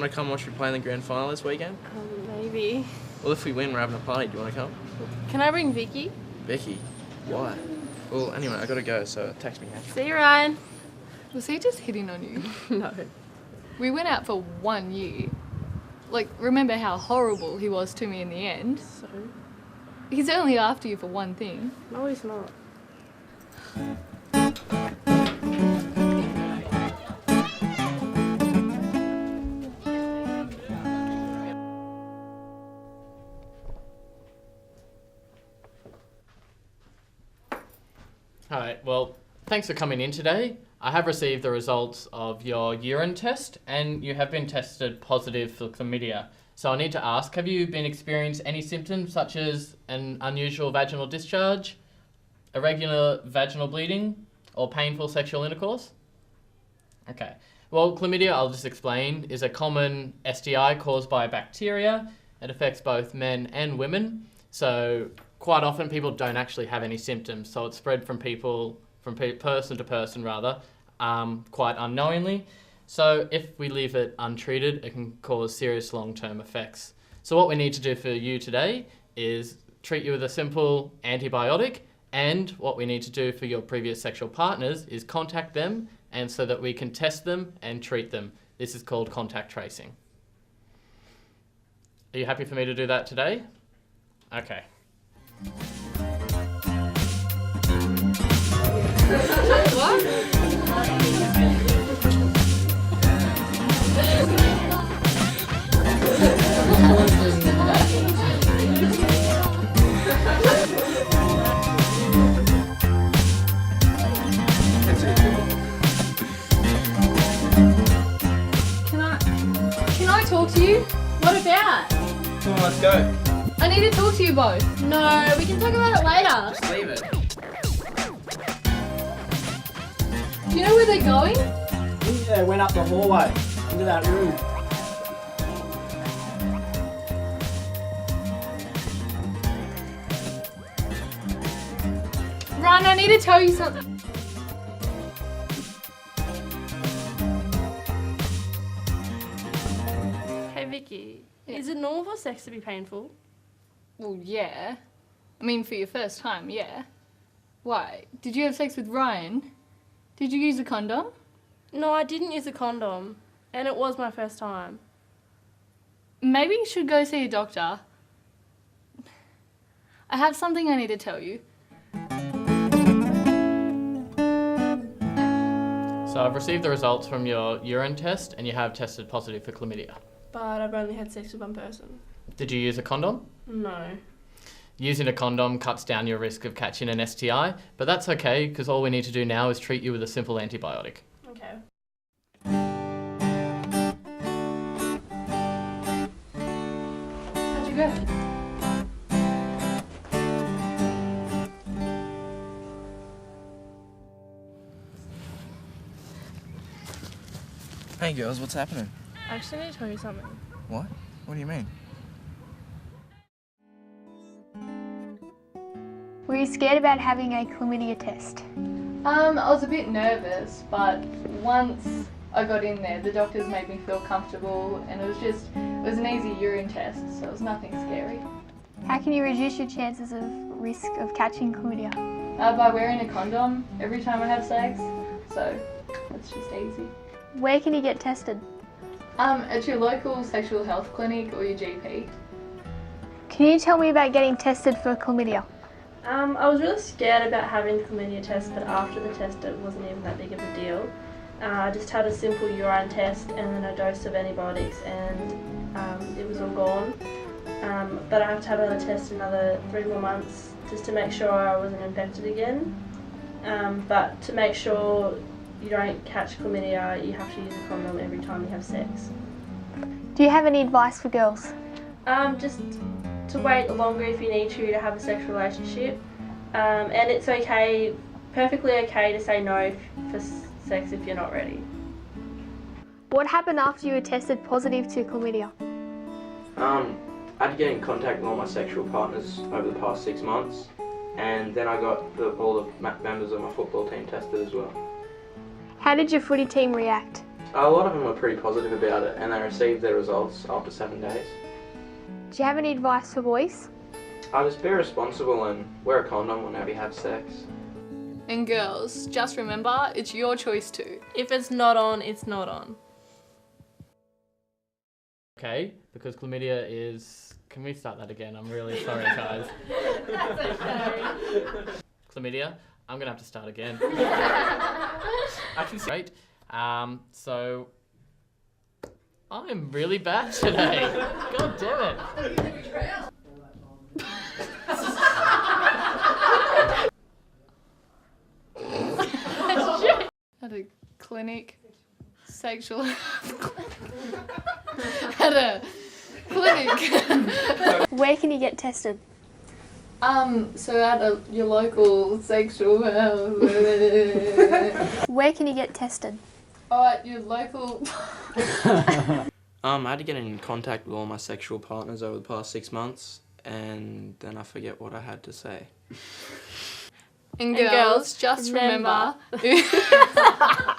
want to come watch me play in the grand final this weekend? Maybe. Well, if we win, we're having a party. Do you want to come? Can I bring Vicky? Becky? Why? Well, anyway, I gotta go, so text me. See you, Ryan. Was he just hitting on you? No. We went out for 1 year. Like, remember how horrible he was to me in the end? So? He's only after you for one thing. No, he's not. Hi, well, thanks for coming in today. I have received the results of your urine test and you have been tested positive for chlamydia. So I need to ask, have you been experiencing any symptoms such as an unusual vaginal discharge, irregular vaginal bleeding, or painful sexual intercourse? Okay. Well, chlamydia, I'll just explain, is a common STI caused by a bacteria. It affects both men and women. So quite often people don't actually have any symptoms. So it's spread from person to person rather, quite unknowingly. So if we leave it untreated, it can cause serious long-term effects. So what we need to do for you today is treat you with a simple antibiotic, and what we need to do for your previous sexual partners is contact them, and so that we can test them and treat them. This is called contact tracing. Are you happy for me to do that today? Okay. Can I talk to you? What about? Come on, let's go. I need to talk to you both. No, we can talk about it later. Just leave it. Do you know where they're going? Yeah, went up the hallway into that room. Ryan, I need to tell you something. Hey, Vicky. Is it normal for sex to be painful? Well, yeah. I mean, for your first time, yeah. Why? Did you have sex with Ryan? Did you use a condom? No, I didn't use a condom. And it was my first time. Maybe you should go see a doctor. I have something I need to tell you. So I've received the results from your urine test and you have tested positive for chlamydia. But I've only had sex with one person. Did you use a condom? No. Using a condom cuts down your risk of catching an STI, but that's okay because all we need to do now is treat you with a simple antibiotic. Okay. How'd you go? Hey girls, what's happening? I actually need to tell you something. What? What do you mean? Were you scared about having a chlamydia test? I was a bit nervous, but once I got in there, the doctors made me feel comfortable, and it was an easy urine test, so it was nothing scary. How can you reduce your chances of risk of catching chlamydia? By wearing a condom every time I have sex, so it's just easy. Where can you get tested? At your local sexual health clinic or your GP. Can you tell me about getting tested for chlamydia? I was really scared about having the chlamydia test, but after the test it wasn't even that big of a deal. I just had a simple urine test and then a dose of antibiotics, and it was all gone. But I have to have another test in another 3 more months just to make sure I wasn't infected again. But to make sure you don't catch chlamydia, you have to use a condom every time you have sex. Do you have any advice for girls? Just to wait longer if you need to have a sexual relationship. And it's okay, perfectly okay to say no for sex if you're not ready. What happened after you were tested positive to chlamydia? I had to get in contact with all my sexual partners over the past 6 months, and then I got all the members of my football team tested as well. How did your footy team react? A lot of them were pretty positive about it, and they received their results after 7 days. Do you have any advice for boys? Just be responsible and wear a condom whenever you have sex. And girls, just remember, it's your choice too. If it's not on, it's not on. Okay, because chlamydia is... Can we start that again? I'm really sorry, guys. That's okay. Chlamydia, I'm gonna have to start again. Actually, great. So I'm really bad today. God damn it. At a clinic, sexual... At a clinic. Where can you get tested? So at your local sexual... Where can you get tested? at your local... I had to get in contact with all my sexual partners over the past 6 months, and then I forget what I had to say. And girls, just remember- remember